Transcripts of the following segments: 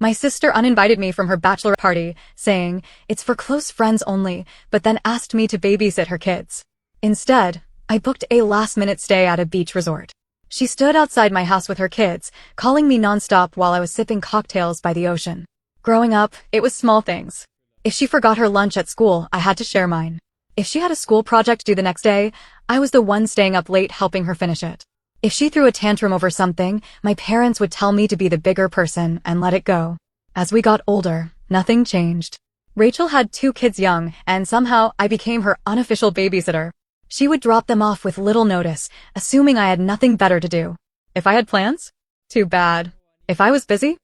My sister uninvited me from her bachelor party, saying, it's for close friends only, but then asked me to babysit her kids. Instead, I booked a last-minute stay at a beach resort. She stood outside my house with her kids, calling me nonstop while I was sipping cocktails by the ocean. Growing up, it was small things. If she forgot her lunch at school, I had to share mine. If she had a school project due the next day, I was the one staying up late helping her finish it. If she threw a tantrum over something, my parents would tell me to be the bigger person and let it go. As we got older, nothing changed. Rachel had 2 kids young, and somehow I became her unofficial babysitter. She would drop them off with little notice, assuming I had nothing better to do. If I had plans? Too bad. If I was busy?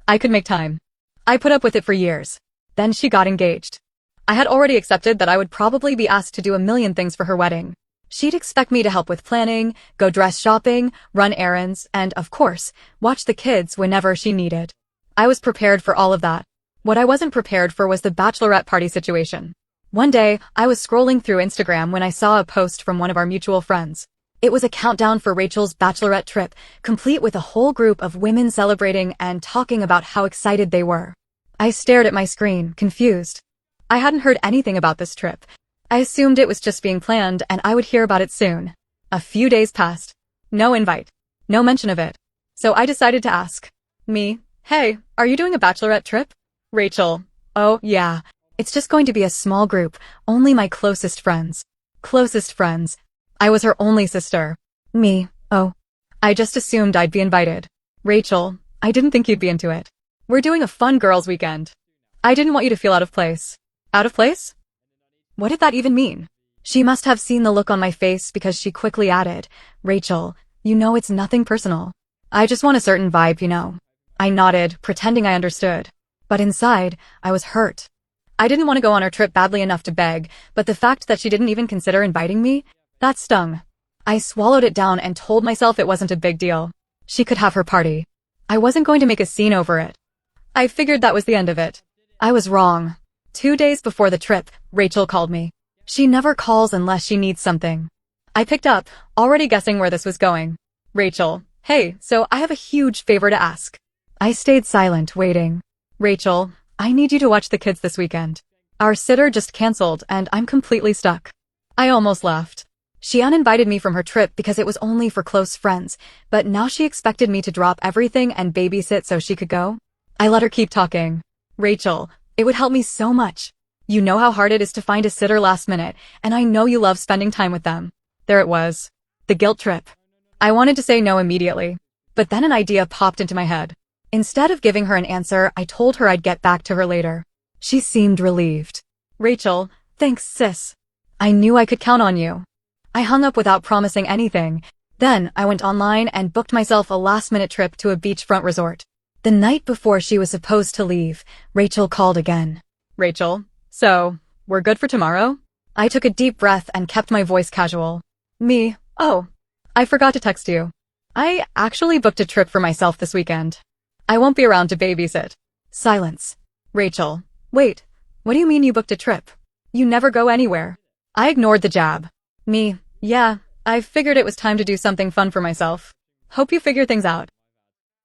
I could make time. I put up with it for years. Then she got engaged. I had already accepted that I would probably be asked to do a million things for her wedding. She'd expect me to help with planning, go dress shopping, run errands, and, of course, watch the kids whenever she needed. I was prepared for all of that. What I wasn't prepared for was the bachelorette party situation. One day, I was scrolling through Instagram when I saw a post from one of our mutual friends. It was a countdown for Rachel's bachelorette trip, complete with a whole group of women celebrating and talking about how excited they were. I stared at my screen, confused. I hadn't heard anything about this trip. I assumed it was just being planned and I would hear about it soon. A few days passed. No invite. No mention of it. So I decided to ask. Me, hey, are you doing a bachelorette trip? Rachel, oh, yeah. It's just going to be a small group, only my closest friends. Closest friends. I was her only sister. Me, oh. I just assumed I'd be invited. Rachel, I didn't think you'd be into it. We're doing a fun girls' weekend. I didn't want you to feel out of place. Out of place? What did that even mean? She must have seen the look on my face because she quickly added, Rachel, you know it's nothing personal. I just want a certain vibe, you know. I nodded, pretending I understood. But inside, I was hurt. I didn't want to go on her trip badly enough to beg, but the fact that she didn't even consider inviting me, that stung. I swallowed it down and told myself it wasn't a big deal. She could have her party. I wasn't going to make a scene over it. I figured that was the end of it. I was wrong. 2 days before the trip, Rachel called me. She never calls unless she needs something. I picked up, already guessing where this was going. Rachel, hey, so I have a huge favor to ask. I stayed silent, waiting. Rachel, I need you to watch the kids this weekend. Our sitter just canceled and I'm completely stuck. I almost laughed. She uninvited me from her trip because it was only for close friends, but now she expected me to drop everything and babysit so she could go? I let her keep talking. Rachel, it would help me so much. You know how hard it is to find a sitter last minute, and I know you love spending time with them. There it was. The guilt trip. I wanted to say no immediately, but then an idea popped into my head. Instead of giving her an answer, I told her I'd get back to her later. She seemed relieved. Rachel, thanks, sis. I knew I could count on you. I hung up without promising anything. Then I went online and booked myself a last-minute trip to a beachfront resort. The night before she was supposed to leave, Rachel called again. Rachel, so, we're good for tomorrow? I took a deep breath and kept my voice casual. Me, oh, I forgot to text you. I actually booked a trip for myself this weekend. I won't be around to babysit. Silence. Rachel, wait, what do you mean you booked a trip? You never go anywhere. I ignored the jab. Me, yeah, I figured it was time to do something fun for myself. Hope you figure things out.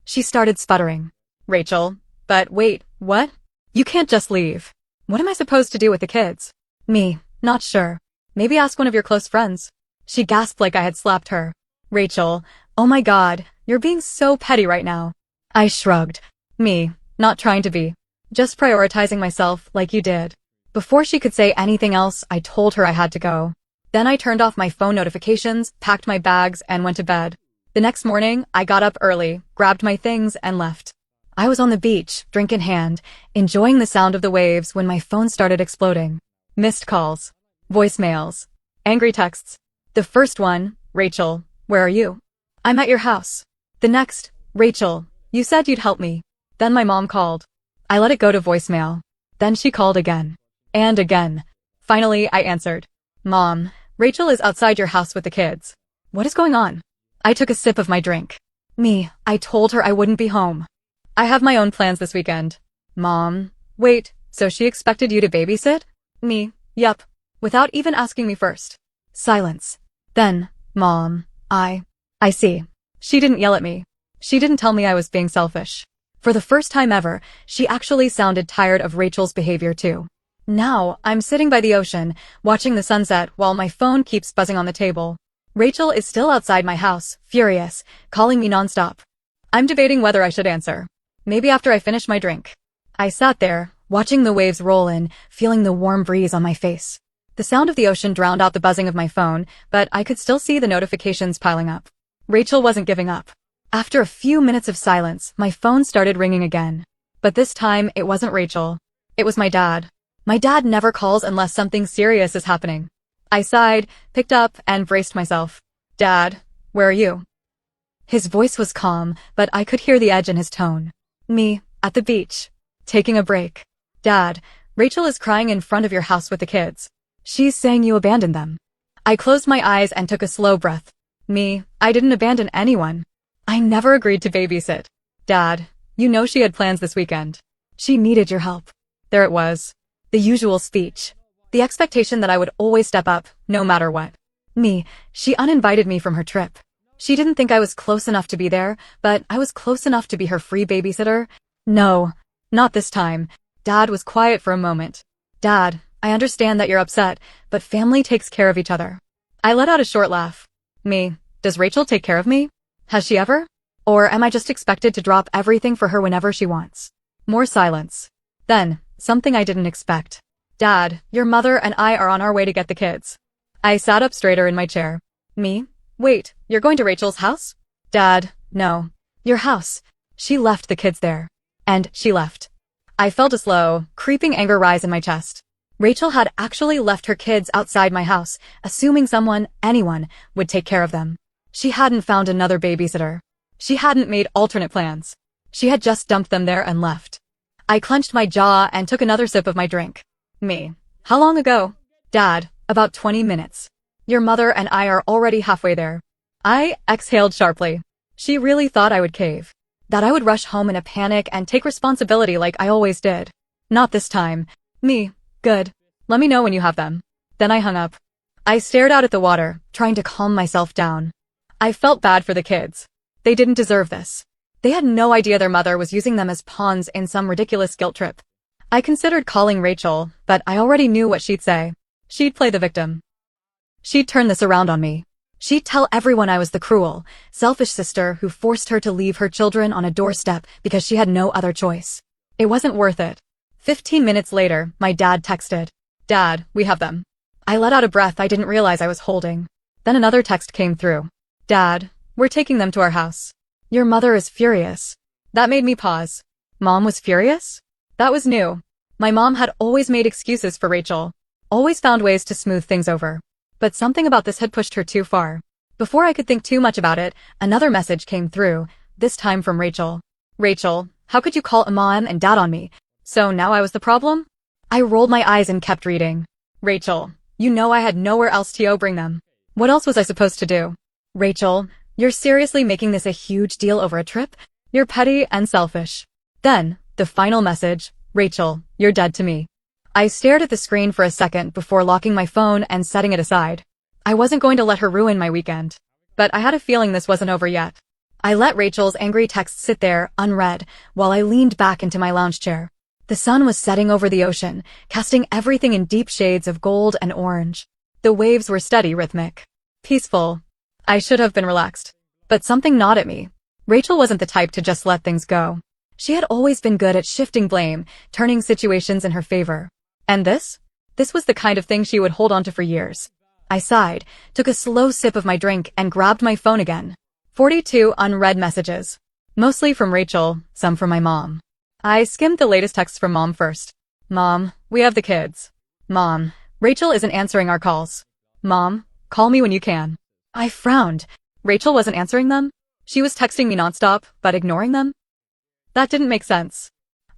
She started sputtering. Rachel, but wait, what? You can't just leave. What am I supposed to do with the kids? Me, not sure. Maybe ask one of your close friends. She gasped like I had slapped her. Rachel, oh my God, you're being so petty right now. I shrugged. Me, not trying to be. Just prioritizing myself like you did. Before she could say anything else, I told her I had to go. Then I turned off my phone notifications, packed my bags, and went to bed. The next morning, I got up early, grabbed my things, and left. I was on the beach, drink in hand, enjoying the sound of the waves when my phone started exploding. Missed calls. Voicemails. Angry texts. The first one, Rachel, where are you? I'm at your house. The next, Rachel, you said you'd help me. Then my mom called. I let it go to voicemail. Then she called again. And again. Finally, I answered. Mom, Rachel is outside your house with the kids. What is going on? I took a sip of my drink. Me, I told her I wouldn't be home. I have my own plans this weekend. Mom, wait, so she expected you to babysit? Me, yup, without even asking me first. Silence. Then, Mom, I see. She didn't yell at me. She didn't tell me I was being selfish. For the first time ever, she actually sounded tired of Rachel's behavior too. Now, I'm sitting by the ocean, watching the sunset while my phone keeps buzzing on the table. Rachel is still outside my house, furious, calling me nonstop. I'm debating whether I should answer. Maybe after I finish my drink. I sat there, watching the waves roll in, feeling the warm breeze on my face. The sound of the ocean drowned out the buzzing of my phone, but I could still see the notifications piling up. Rachel wasn't giving up. After a few minutes of silence, my phone started ringing again. But this time, it wasn't Rachel. It was my dad. My dad never calls unless something serious is happening. I sighed, picked up, and braced myself. Dad, where are you? His voice was calm, but I could hear the edge in his tone. Me, at the beach. Taking a break. Dad, Rachel is crying in front of your house with the kids. She's saying you abandoned them. I closed my eyes and took a slow breath. Me, I didn't abandon anyone. I never agreed to babysit. Dad, you know she had plans this weekend. She needed your help. There it was. The usual speech. The expectation that I would always step up, no matter what. Me, she uninvited me from her trip. She didn't think I was close enough to be there, but I was close enough to be her free babysitter. No, not this time. Dad was quiet for a moment. Dad, I understand that you're upset, but family takes care of each other. I let out a short laugh. Me, does Rachel take care of me? Has she ever? Or am I just expected to drop everything for her whenever she wants? More silence. Then, something I didn't expect. Dad, your mother and I are on our way to get the kids. I sat up straighter in my chair. Me? Wait, you're going to Rachel's house? Dad, no. Your house. She left the kids there. And she left. I felt a slow, creeping anger rise in my chest. Rachel had actually left her kids outside my house, assuming someone, anyone, would take care of them. She hadn't found another babysitter. She hadn't made alternate plans. She had just dumped them there and left. I clenched my jaw and took another sip of my drink. Me. How long ago? Dad, about 20 minutes. Your mother and I are already halfway there. I exhaled sharply. She really thought I would cave. That I would rush home in a panic and take responsibility like I always did. Not this time. Me. Good. Let me know when you have them. Then I hung up. I stared out at the water, trying to calm myself down. I felt bad for the kids. They didn't deserve this. They had no idea their mother was using them as pawns in some ridiculous guilt trip. I considered calling Rachel, but I already knew what she'd say. She'd play the victim. She'd turn this around on me. She'd tell everyone I was the cruel, selfish sister who forced her to leave her children on a doorstep because she had no other choice. It wasn't worth it. 15 minutes later, my dad texted. Dad, we have them. I let out a breath I didn't realize I was holding. Then another text came through. Dad, we're taking them to our house. Your mother is furious. That made me pause. Mom was furious? That was new. My mom had always made excuses for Rachel. Always found ways to smooth things over. But something about this had pushed her too far. Before I could think too much about it, another message came through, this time from Rachel. Rachel, how could you call mom and dad on me? So now I was the problem? I rolled my eyes and kept reading. Rachel, you know I had nowhere else to bring them. What else was I supposed to do? Rachel, you're seriously making this a huge deal over a trip? You're petty and selfish. Then, the final message, Rachel, you're dead to me. I stared at the screen for a second before locking my phone and setting it aside. I wasn't going to let her ruin my weekend. But I had a feeling this wasn't over yet. I let Rachel's angry text sit there, unread, while I leaned back into my lounge chair. The sun was setting over the ocean, casting everything in deep shades of gold and orange. The waves were steady, rhythmic. Peaceful. I should have been relaxed. But something gnawed at me. Rachel wasn't the type to just let things go. She had always been good at shifting blame, turning situations in her favor. And this? This was the kind of thing she would hold on to for years. I sighed, took a slow sip of my drink, and grabbed my phone again. 42 unread messages. Mostly from Rachel, some from my mom. I skimmed the latest texts from Mom first. Mom, we have the kids. Mom, Rachel isn't answering our calls. Mom, call me when you can. I frowned. Rachel wasn't answering them? She was texting me nonstop, but ignoring them? That didn't make sense.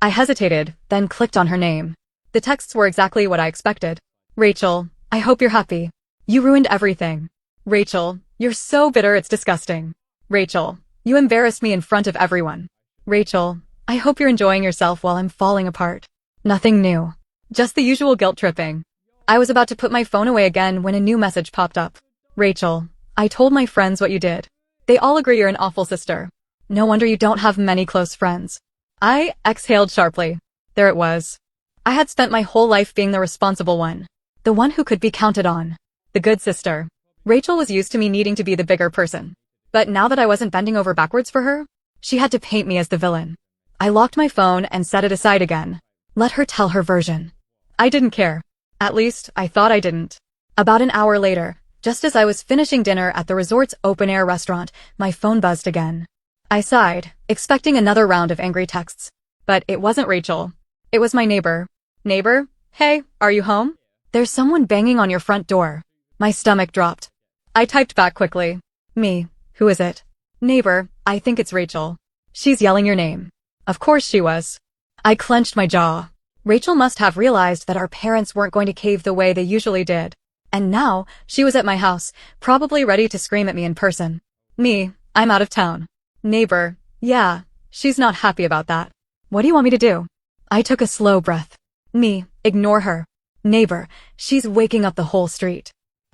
I hesitated, then clicked on her name. The texts were exactly what I expected. Rachel, I hope you're happy. You ruined everything. Rachel, you're so bitter it's disgusting. Rachel, you embarrassed me in front of everyone. Rachel, I hope you're enjoying yourself while I'm falling apart. Nothing new. Just the usual guilt tripping. I was about to put my phone away again when a new message popped up. Rachel, I told my friends what you did. They all agree you're an awful sister. No wonder you don't have many close friends. I exhaled sharply. There it was. I had spent my whole life being the responsible one. The one who could be counted on. The good sister. Rachel was used to me needing to be the bigger person. But now that I wasn't bending over backwards for her, she had to paint me as the villain. I locked my phone and set it aside again. Let her tell her version. I didn't care. At least, I thought I didn't. About an hour later, just as I was finishing dinner at the resort's open-air restaurant, my phone buzzed again. I sighed, expecting another round of angry texts. But it wasn't Rachel. It was my neighbor. Neighbor? Hey, are you home? There's someone banging on your front door. My stomach dropped. I typed back quickly. Me. Who is it? Neighbor, I think it's Rachel. She's yelling your name. Of course she was. I clenched my jaw. Rachel must have realized that our parents weren't going to cave the way they usually did. And now, she was at my house, probably ready to scream at me in person. Me, I'm out of town. Neighbor, yeah, she's not happy about that. What do you want me to do? I took a slow breath. Me, ignore her. Neighbor, she's waking up the whole street.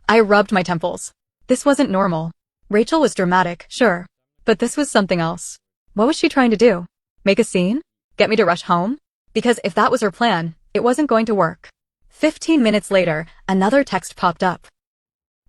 I rubbed my temples. This wasn't normal. Rachel was dramatic, sure. But this was something else. What was she trying to do? Make a scene? Get me to rush home? Because if that was her plan, it wasn't going to work. 15 minutes later, another text popped up.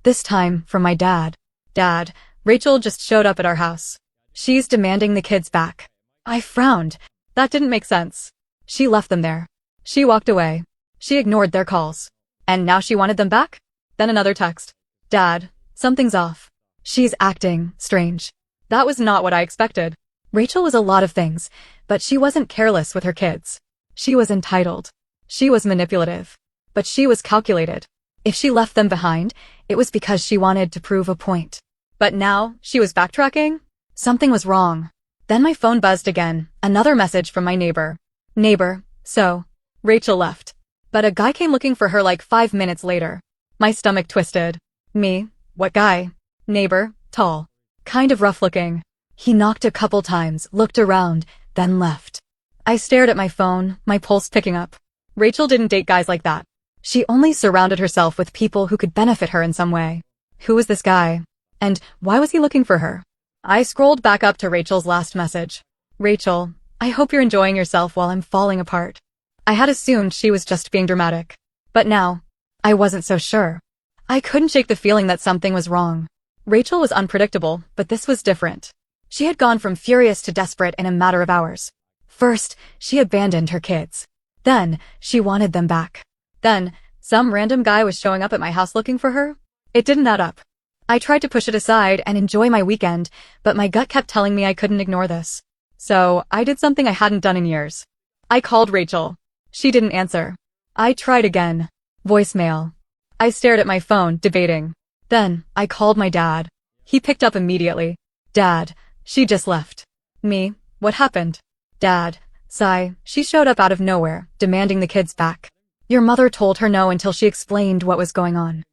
This time, from my dad. Dad, Rachel just showed up at our house. She's demanding the kids back. I frowned. That didn't make sense. She left them there. She walked away. She ignored their calls. And now she wanted them back? Then another text. Dad, something's off. She's acting strange. That was not what I expected. Rachel was a lot of things, but she wasn't careless with her kids. She was entitled. She was manipulative. But she was calculated. If she left them behind, it was because she wanted to prove a point. But now, she was backtracking? Something was wrong. Then my phone buzzed again, another message from my neighbor. Neighbor, so, Rachel left. But a guy came looking for her like 5 minutes later. My stomach twisted. Me, what guy? Neighbor, tall. Kind of rough looking. He knocked a couple times, looked around, then left. I stared at my phone, my pulse picking up. Rachel didn't date guys like that. She only surrounded herself with people who could benefit her in some way. Who was this guy? And why was he looking for her? I scrolled back up to Rachel's last message. Rachel, I hope you're enjoying yourself while I'm falling apart. I had assumed she was just being dramatic. But now, I wasn't so sure. I couldn't shake the feeling that something was wrong. Rachel was unpredictable, but this was different. She had gone from furious to desperate in a matter of hours. First, she abandoned her kids. Then, she wanted them back. Then, some random guy was showing up at my house looking for her? It didn't add up. I tried to push it aside and enjoy my weekend, but my gut kept telling me I couldn't ignore this. So, I did something I hadn't done in years. I called Rachel. She didn't answer. I tried again. Voicemail. I stared at my phone, debating. Then, I called my dad. He picked up immediately. Dad, she just left. Me, what happened? Dad, sigh, she showed up out of nowhere, demanding the kids back. Your mother told her no until she explained what was going on.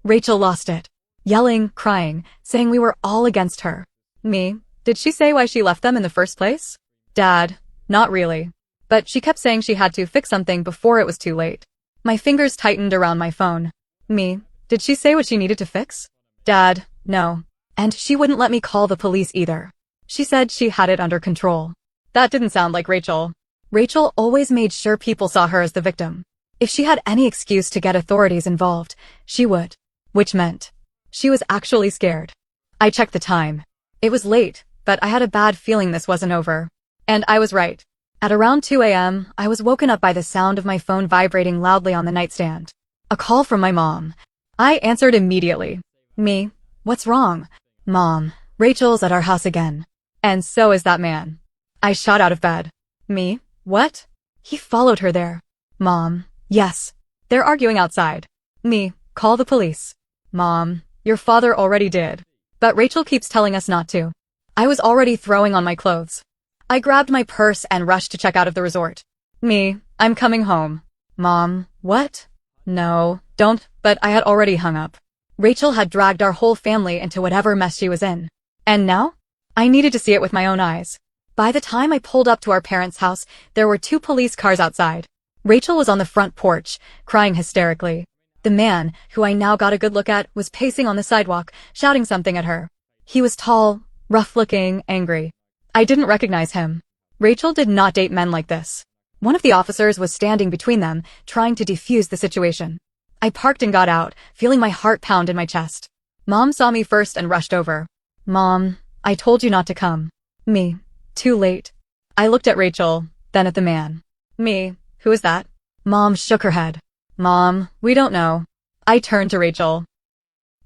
Rachel lost it. Yelling, crying, saying we were all against her. Me, did she say why she left them in the first place? Dad, not really. But she kept saying she had to fix something before it was too late. My fingers tightened around my phone. Me, did she say what she needed to fix? Dad, no. And she wouldn't let me call the police either. She said she had it under control. That didn't sound like Rachel. Rachel always made sure people saw her as the victim. If she had any excuse to get authorities involved, she would. Which meant she was actually scared. I checked the time. It was late, but I had a bad feeling this wasn't over. And I was right. At around 2 a.m., I was woken up by the sound of my phone vibrating loudly on the nightstand. A call from my mom. I answered immediately. Me, what's wrong? Mom, Rachel's at our house again. And so is that man. I shot out of bed. Me, what? He followed her there. Mom, yes. They're arguing outside. Me, call the police. Mom, your father already did. But Rachel keeps telling us not to. I was already throwing on my clothes. I grabbed my purse and rushed to check out of the resort. Me, I'm coming home. Mom, what? No, don't, but I had already hung up. Rachel had dragged our whole family into whatever mess she was in. And now? I needed to see it with my own eyes. By the time I pulled up to our parents' house, there were 2 police cars outside. Rachel was on the front porch, crying hysterically. The man, who I now got a good look at, was pacing on the sidewalk, shouting something at her. He was tall, rough-looking, angry. I didn't recognize him. Rachel did not date men like this. One of the officers was standing between them, trying to defuse the situation. I parked and got out, feeling my heart pound in my chest. Mom saw me first and rushed over. Mom, I told you not to come. Me. Too late. I looked at Rachel, then at the man. Me. Who is that? Mom shook her head. Mom, we don't know. I turned to Rachel.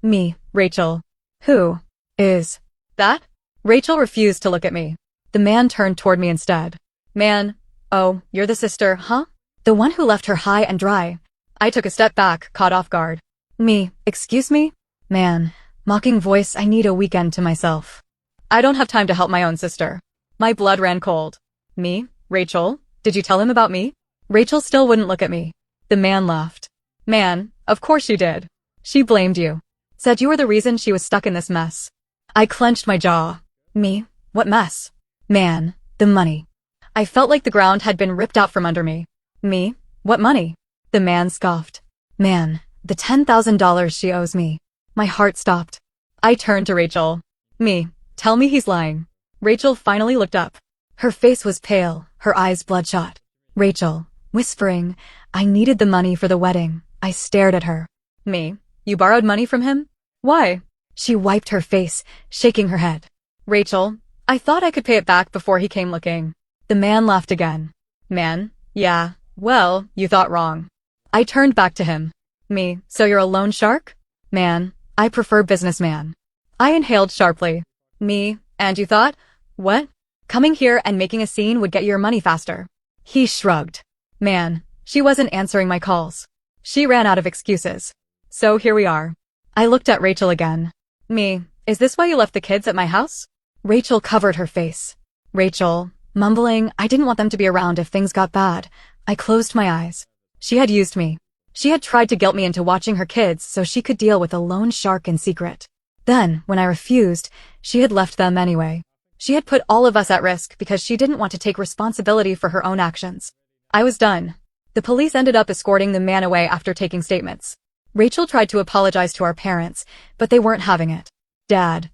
Me. Rachel. Who is that? Rachel refused to look at me. The man turned toward me instead. Man. Oh, you're the sister, huh? The one who left her high and dry. I took a step back, caught off guard. Me. Excuse me? Man. Mocking voice, I need a weekend to myself. I don't have time to help my own sister. My blood ran cold. Me? Rachel? Did you tell him about me? Rachel still wouldn't look at me. The man laughed. Man, of course she did. She blamed you. Said you were the reason she was stuck in this mess. I clenched my jaw. Me? What mess? Man, the money. I felt like the ground had been ripped out from under me. Me? What money? The man scoffed. Man, the $10,000 she owes me. My heart stopped. I turned to Rachel. Me, tell me he's lying. Rachel finally looked up. Her face was pale, her eyes bloodshot. Rachel, whispering, I needed the money for the wedding. I stared at her. Me, you borrowed money from him? Why? She wiped her face, shaking her head. Rachel, I thought I could pay it back before he came looking. The man laughed again. Man, yeah, well, you thought wrong. I turned back to him. Me, so you're a loan shark? Man, I prefer businessman. I inhaled sharply. Me, and you thought? What? Coming here and making a scene would get your money faster. He shrugged. Man, she wasn't answering my calls. She ran out of excuses. So here we are. I looked at Rachel again. Me, is this why you left the kids at my house? Rachel covered her face. Rachel, mumbling, I didn't want them to be around if things got bad. I closed my eyes. She had used me. She had tried to guilt me into watching her kids so she could deal with a lone shark in secret. Then, when I refused, she had left them anyway. She had put all of us at risk because she didn't want to take responsibility for her own actions. I was done. The police ended up escorting the man away after taking statements. Rachel tried to apologize to our parents, but they weren't having it. Dad.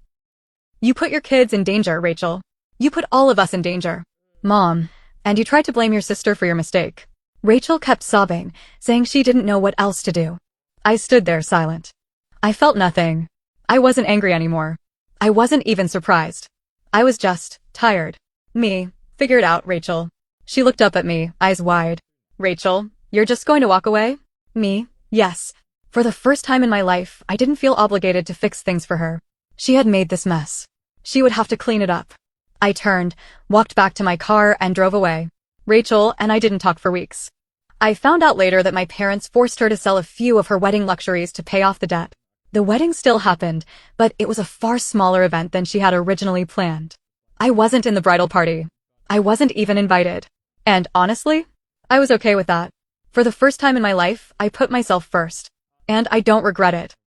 You put your kids in danger, Rachel. You put all of us in danger. Mom. And you tried to blame your sister for your mistake. Rachel kept sobbing, saying she didn't know what else to do. I stood there silent. I felt nothing. I wasn't angry anymore. I wasn't even surprised. I was just tired. Me, figure it out, Rachel. She looked up at me, eyes wide. Rachel, you're just going to walk away? Me, yes. For the first time in my life, I didn't feel obligated to fix things for her. She had made this mess. She would have to clean it up. I turned, walked back to my car, and drove away. Rachel and I didn't talk for weeks. I found out later that my parents forced her to sell a few of her wedding luxuries to pay off the debt. The wedding still happened, but it was a far smaller event than she had originally planned. I wasn't in the bridal party. I wasn't even invited. And honestly, I was okay with that. For the first time in my life, I put myself first. And I don't regret it.